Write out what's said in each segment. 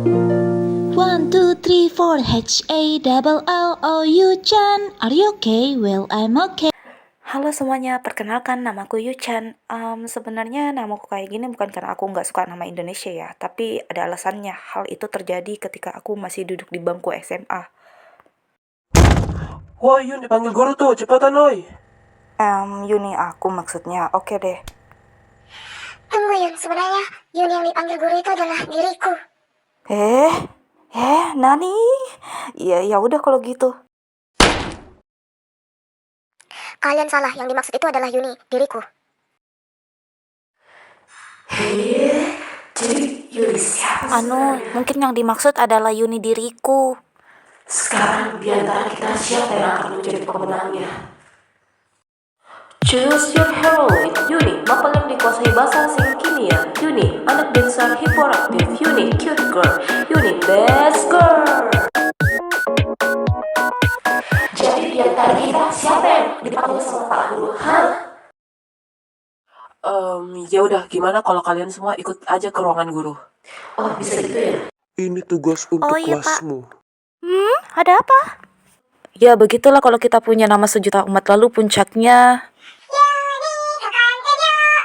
One, two, three, four, H-A-L-L-O-U-chan. Are you okay? Well, I'm okay. Halo semuanya, perkenalkan namaku Yuchan. Sebenarnya namaku kayak gini bukan karena aku nggak suka nama Indonesia ya, tapi ada alasannya. Hal itu terjadi ketika aku masih duduk di bangku SMA. Woi Yun, dipanggil guru tuh, cepatan oi. Yuni aku maksudnya, oke deh. Tunggu Yun, sebenarnya Yun yang dipanggil guru itu adalah diriku. Nani? Ya udah kalau gitu. Kalian salah, yang dimaksud itu adalah Yuni, diriku. Mungkin yang dimaksud adalah Yuni diriku. Sekarang di antara kita siapa yang akan menjadi pemenangnya? Choose your heroine. Yuni, mapel yang dikuasai bahasa asing kimia. Yuni, anak dancer hiperaktif. Yuni, cute girl. Yuni, best girl. Jadi di antara kita siapa yang dipanggil sama Pak Guru? Ya udah, gimana kalau kalian semua ikut aja ke ruangan guru? Oh, bisa gitu ya? Ini tugas untuk iya, Pak. kelasmu. Ada apa? Ya begitulah kalau kita punya nama sejuta umat, lalu puncaknya.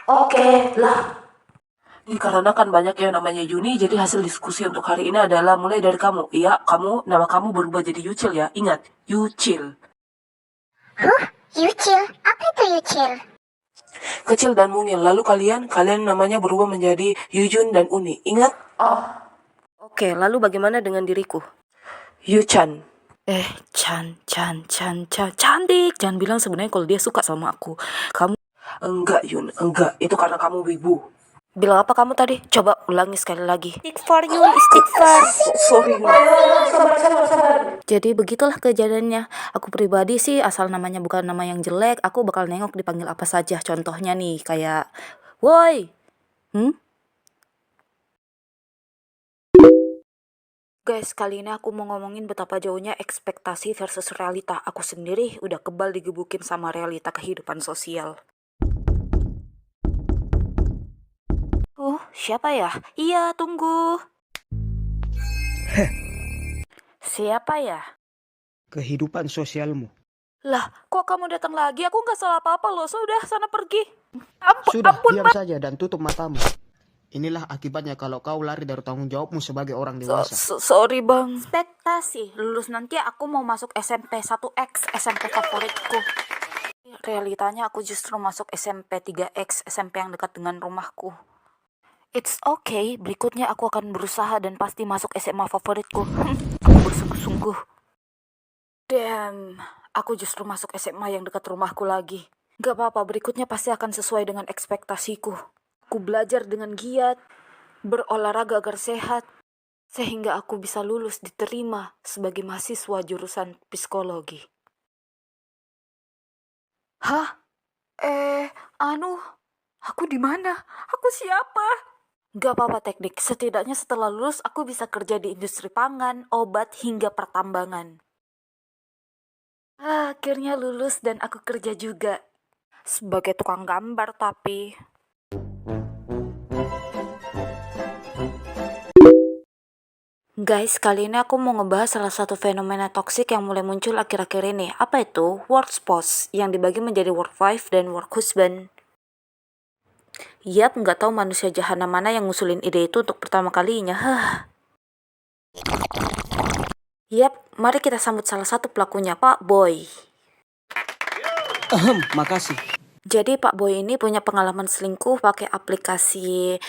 Oke, lah. Dikarenakan banyak yang namanya Yuni, jadi hasil diskusi untuk hari ini adalah mulai dari kamu. Iya, nama kamu berubah jadi Yucil ya. Ingat, Yucil. Yucil? Apa itu Yucil? Kecil dan mungil. Lalu kalian namanya berubah menjadi Yujun dan Uni. Ingat? Oke, lalu bagaimana dengan diriku? Yuchan. Cantik. Jangan bilang sebenarnya kalau dia suka sama aku. Kamu Enggak Yun, enggak. Itu karena kamu wibu. bilang apa kamu tadi? Coba ulangi sekali lagi. Istighfar Yun, istighfar. Sorry Yun. Jadi begitulah kejadiannya. Aku pribadi sih asal namanya bukan nama yang jelek, aku bakal nengok dipanggil apa saja. Contohnya nih kayak, woi. Guys, kali ini aku mau ngomongin betapa jauhnya ekspektasi versus realita. Aku sendiri udah kebal digebukin sama realita kehidupan sosial. Siapa ya? Iya, tunggu. Siapa ya? Kehidupan sosialmu. Lah, kok kamu datang lagi? Aku nggak salah apa-apa loh. Sudah, sana pergi. Sudah, ampun, diam Pak. saja dan tutup matamu. Inilah akibatnya kalau kau lari dari tanggung jawabmu sebagai orang dewasa. Sorry bang. Ekspektasi, lulus nanti aku mau masuk SMP 1X, SMP favoritku. Realitanya aku justru masuk SMP 3X, SMP yang dekat dengan rumahku. It's okay, berikutnya aku akan berusaha dan pasti masuk SMA favoritku. Aku bersungguh-sungguh. Damn, aku justru masuk SMA yang dekat rumahku lagi. Gak apa-apa, berikutnya pasti akan sesuai dengan ekspektasiku. Aku belajar dengan giat, berolahraga agar sehat, sehingga aku bisa lulus diterima sebagai mahasiswa jurusan psikologi. Hah? Aku di mana? Aku siapa? Gak apa-apa teknik, setidaknya setelah lulus aku bisa kerja di industri pangan, obat, hingga pertambangan. Akhirnya lulus dan aku kerja juga. Sebagai tukang gambar tapi... Guys, kali ini aku mau ngebahas salah satu fenomena toksik yang mulai muncul akhir-akhir ini. Apa itu? Work spouse, yang dibagi menjadi work wife dan work husband. Yap, nggak tahu manusia jahanam mana yang ngusulin ide itu untuk pertama kalinya. Yap, mari kita sambut salah satu pelakunya, Pak Boy. Makasih. Jadi Pak Boy ini punya pengalaman selingkuh pakai aplikasi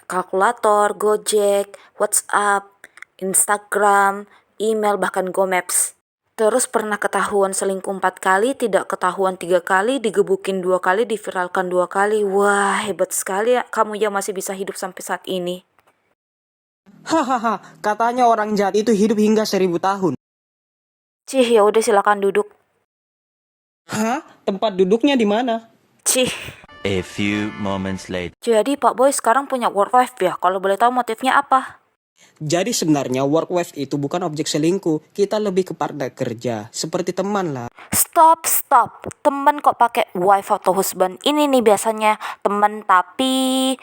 kalkulator, Gojek, WhatsApp, Instagram, email, bahkan GoMaps. Terus pernah ketahuan selingkuh 4 kali, tidak ketahuan 3 kali, digebukin 2 kali, diviralkan 2 kali. Wah, hebat sekali ya kamu ya masih bisa hidup sampai saat ini. Hahaha, katanya orang jahat itu hidup hingga 1000 tahun. Cih, ya udah silakan duduk. Hah? Tempat duduknya di mana? Cih. A few moments later. Jadi Pak Boy sekarang punya work wife ya? Kalau boleh tahu motifnya apa? Jadi sebenarnya work wife itu bukan objek selingkuh. Kita lebih ke partner kerja, seperti teman lah. Stop. Temen kok pakai wife atau husband? Ini nih biasanya temen tapi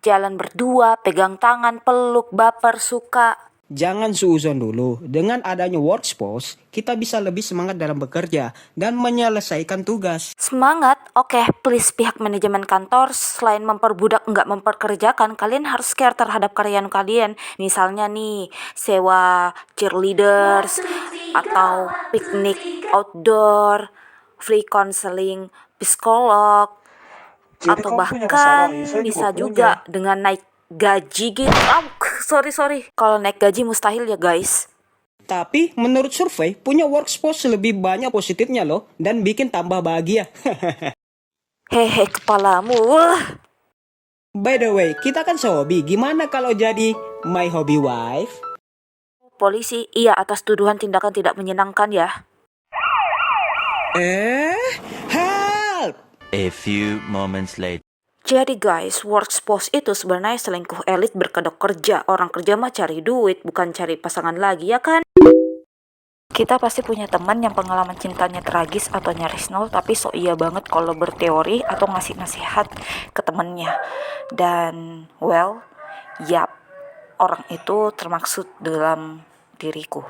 Jalan berdua, pegang tangan, peluk, baper, suka. Jangan suuzon dulu. Dengan adanya workforce, kita bisa lebih semangat dalam bekerja dan menyelesaikan tugas. Semangat, oke, please pihak manajemen kantor selain memperbudak nggak memperkerjakan, kalian harus care terhadap karyawan kalian. Misalnya nih, sewa cheerleaders atau piknik outdoor, free counseling, psikolog, atau bahkan bisa juga dengan naik gaji gitu. Sorry. Kalau naik gaji mustahil ya guys. Tapi menurut survei, punya workforce lebih banyak positifnya loh dan bikin tambah bahagia. Hehe kepalamu. By the way, kita kan sehobi. Gimana kalau jadi my hobby wife? Polisi, iya atas tuduhan tindakan tidak menyenangkan ya. Help! A few moments later. Jadi guys, workforce itu sebenarnya selingkuh elit berkedok kerja. Orang kerja mah cari duit, bukan cari pasangan lagi, ya kan? Kita pasti punya teman yang pengalaman cintanya tragis atau nyaris nol, tapi so iya banget kalau berteori atau ngasih nasihat ke temennya. Dan, well, yap, orang itu termaksud dalam diriku.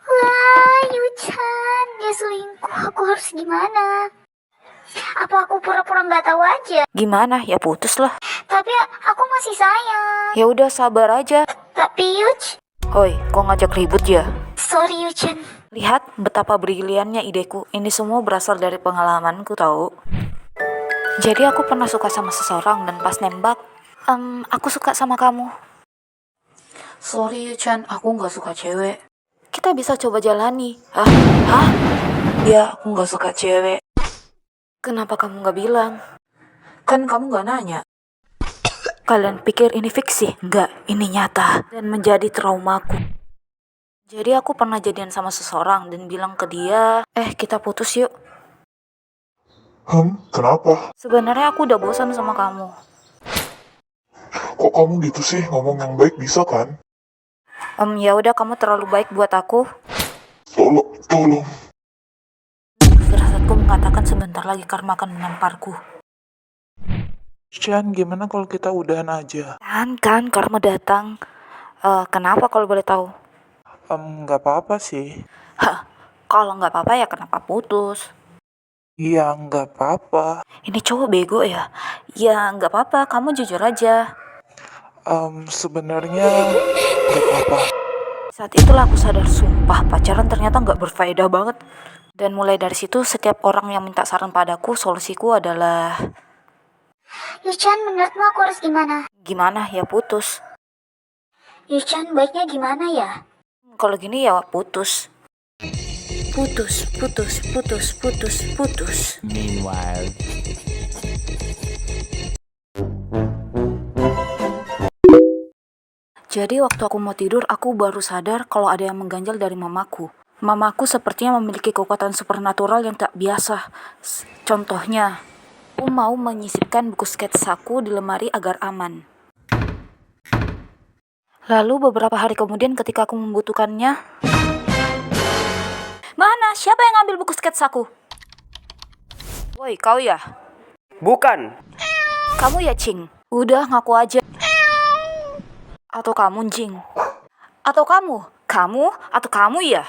Wah, Yuchan, dia selingkuh. Aku harus gimana? Apa aku pura-pura nggak tahu aja? Gimana? Ya putus lah. Tapi aku masih sayang. Ya udah sabar aja. Tapi Yuch, Hoi, kok ngajak ribut ya? sorry Yuchan. Lihat betapa briliannya ideku. Ini semua berasal dari pengalamanku tahu. Jadi aku pernah suka sama seseorang dan pas nembak, aku suka sama kamu. Sorry Chan, aku nggak suka cewek. Kita bisa coba jalani. Hah? Ya, aku nggak suka cewek. Kenapa kamu nggak bilang? Kan kamu nggak nanya. Kalian pikir ini fiksi? Enggak, ini nyata. Dan menjadi traumaku. Jadi aku pernah jadian sama seseorang dan bilang ke dia, kita putus yuk. Kenapa? Sebenarnya aku udah bosan sama kamu. Kok kamu gitu sih? Ngomong yang baik bisa kan? Ya udah kamu terlalu baik buat aku. Tolong. Firasatku mengatakan sebentar lagi karma akan menamparku. Chan, gimana kalau kita udahan aja? Kan karma datang. Kenapa kalau boleh tahu? Nggak apa-apa sih. Kalau nggak apa-apa ya kenapa putus? Iya, nggak apa-apa. Ini cowok bego ya? Ya nggak apa-apa, kamu jujur aja. Sebenarnya nggak apa-apa. Saat itulah aku sadar, sumpah pacaran ternyata nggak berfaedah banget. Dan mulai dari situ setiap orang yang minta saran padaku, solusiku adalah Yuchan, menurutmu aku harus gimana? gimana ya putus. Yuchan, baiknya gimana ya? Kalau gini ya putus. Putus. Meanwhile. Jadi waktu aku mau tidur, aku baru sadar kalau ada yang mengganjal dari mamaku. Mamaku sepertinya memiliki kekuatan supernatural yang tak biasa. Contohnya, aku mau menyisipkan buku sketsaku di lemari agar aman. Lalu beberapa hari kemudian ketika aku membutuhkannya, mana? Siapa yang ngambil buku sketsaku? Woi, kau ya? Bukan. Kamu ya, Cing? Udah, ngaku aja. Atau kamu, Jing? Atau kamu? Kamu atau kamu ya?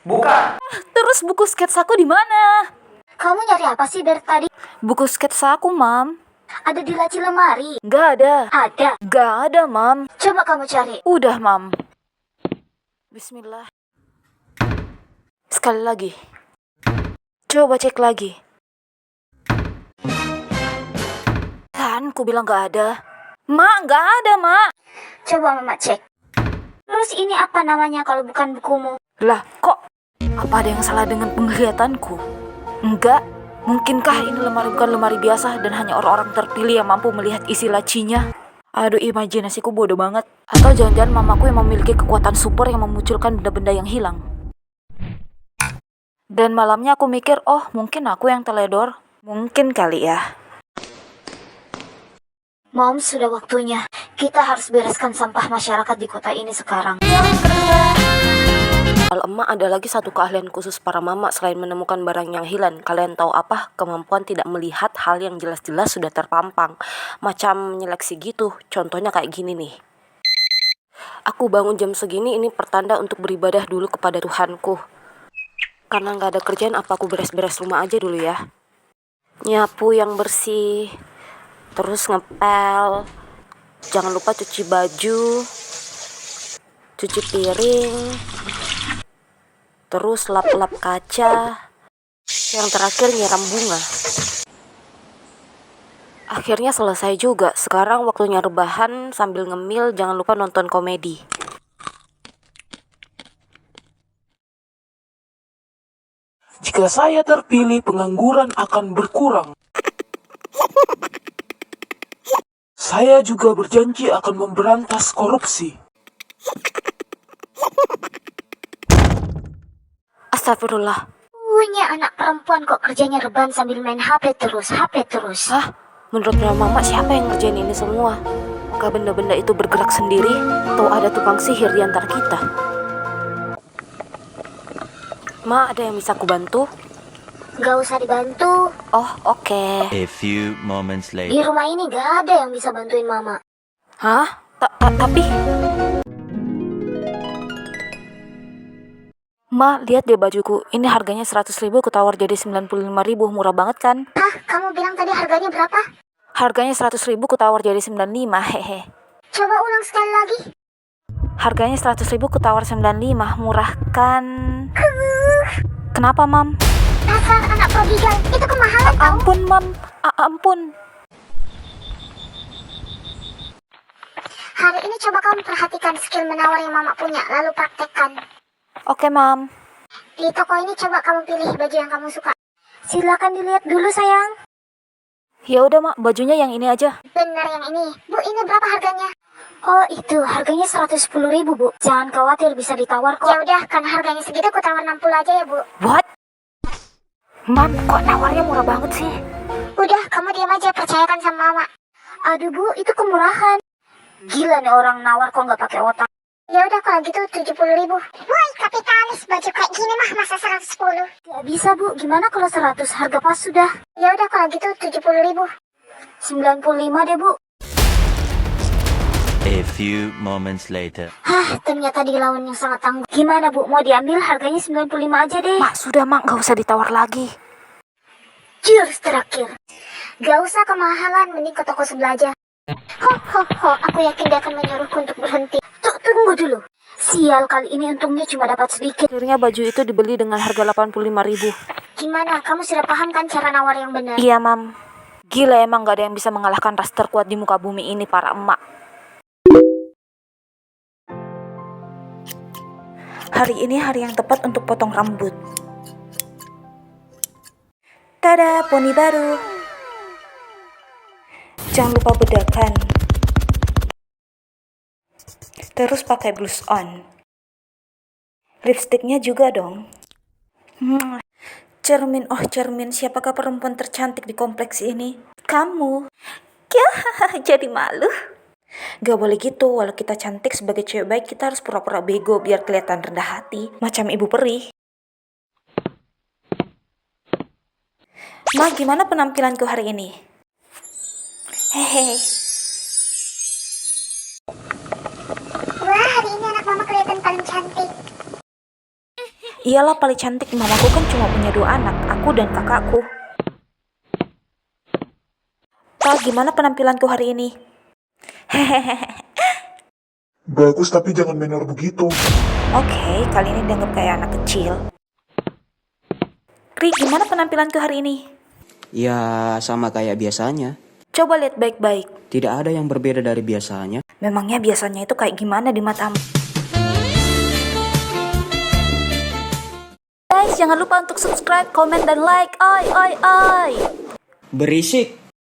Bukan. Terus buku sketsaku di mana? Kamu nyari apa sih dari tadi? Buku sketsaku, Mam. Ada di laci lemari. Nggak ada. Ada. Nggak ada, Mam. Coba kamu cari. Udah, Mam. Bismillah. Sekali lagi. Coba cek lagi. Kan, ku bilang nggak ada. Mak, nggak ada, Mak. Coba mama cek. Terus ini apa namanya kalau bukan bukumu? Lah, kok? Apa ada yang salah dengan penglihatanku? Enggak. Mungkinkah ini lemari bukan lemari biasa dan hanya orang-orang terpilih yang mampu melihat isi lacinya? Aduh, imajinasiku bodoh banget. Atau jangan-jangan mamaku yang memiliki kekuatan super yang memunculkan benda-benda yang hilang. Dan malamnya aku mikir, oh mungkin aku yang teledor. Mungkin kali ya. Mom, sudah waktunya. Kita harus bereskan sampah masyarakat di kota ini sekarang. Yang kedua, Kalau emak ada lagi satu keahlian khusus para mama selain menemukan barang yang hilang. Kalian tahu apa? Kemampuan tidak melihat hal yang jelas-jelas sudah terpampang. Macam menyeleksi gitu. Contohnya kayak gini nih. Aku bangun jam segini ini pertanda untuk beribadah dulu kepada Tuhanku. Karena nggak ada kerjaan, apa aku beres-beres rumah aja dulu ya. Nyapu yang bersih. Terus ngepel. Jangan lupa cuci baju. Cuci piring. Terus lap-lap kaca. Yang terakhir nyiram bunga. Akhirnya selesai juga. Sekarang waktunya rebahan sambil ngemil. Jangan lupa nonton komedi. Jika saya terpilih, pengangguran akan berkurang. Saya juga berjanji akan memberantas korupsi. Astagfirullah. Punya anak perempuan kok kerjanya rebahan sambil main HP terus. Hah? Menurut mama siapa yang ngerjain ini semua? Apakah benda-benda itu bergerak sendiri? Atau ada tukang sihir di antara kita? Ma, ada yang bisa aku bantu? Gak usah dibantu. Oh, oke. A few moments Di later. rumah ini gak ada yang bisa bantuin mama. Hah? Tapi... Ma, lihat deh bajuku. Ini harganya 100.000, aku tawar jadi 95.000. Murah banget kan? Hah? Kamu bilang tadi harganya berapa? Harganya 100.000, aku tawar jadi 95, hehe. Coba ulang sekali lagi. Harganya 100.000, aku tawar 95. Murah kan? Kenapa, Mam? Dasar anak prodigal, itu kemahalan tau. Ampun, Mam. Ampun. Hari ini coba kamu perhatikan skill menawar yang mama punya, lalu praktekkan. Oke, Mam. Di toko ini coba kamu pilih baju yang kamu suka. Silakan dilihat dulu sayang. Ya udah, Mak. Bajunya yang ini aja. Benar yang ini. Bu, ini berapa harganya? Oh itu, harganya 110.000 Bu. Jangan khawatir, bisa ditawar kok. Ya udah, karena harganya segitu aku tawar 60 aja ya Bu. What? Mam, kok nawarnya murah banget sih? Udah, kamu diam aja, percayakan sama mama. Aduh Bu, itu kemurahan. Gila nih orang nawar kok nggak pakai otak. Ya udah kalau gitu 70.000. Woi kapitalis, baju kayak gini mah masa 110? Gak bisa Bu, gimana kalau 100, harga pas sudah. Ya udah kalau gitu 70.000. 95 deh Bu. A few moments later. Hah, ternyata di lawan yang sangat tangguh. Gimana Bu, mau diambil harganya 95 aja deh. Mak, sudah Mak, nggak usah ditawar lagi. Jurus terakhir. Gak usah kemahalan, mending ke toko sebelah aja. Ho, aku yakin dia akan menyuruhku untuk berhenti. Tunggu dulu. Sial, kali ini untungnya cuma dapat sedikit. Akhirnya baju itu dibeli dengan harga 85.000. Gimana, kamu sudah paham kan cara nawar yang benar? Iya, Mam. Gila, emang gak ada yang bisa mengalahkan ras terkuat di muka bumi ini, para emak. Hari ini hari yang tepat untuk potong rambut. Tada, poni baru. Jangan lupa bedakan. Terus pakai blush on. Lipstiknya juga dong. Cermin, oh cermin, siapakah perempuan tercantik di kompleks ini? Kamu. Jadi malu. Gak boleh gitu, walau kita cantik sebagai cewek baik, kita harus pura-pura bego biar kelihatan rendah hati. Macam ibu peri. Ma, gimana penampilanku hari ini? Hehe. Wah, hari ini anak mama kelihatan paling cantik. Iyalah paling cantik, mamaku kan cuma punya 2 anak, aku dan kakakku. Pa, gimana penampilanku hari ini? Bagus, tapi jangan menor begitu. Oke, kali ini dianggap kayak anak kecil. Kri, gimana penampilanku hari ini? Ya, sama kayak biasanya. Coba lihat baik-baik. Tidak ada yang berbeda dari biasanya. Memangnya biasanya itu kayak gimana di matamu? Guys, jangan lupa untuk subscribe, komen, dan like. Oi. Berisik.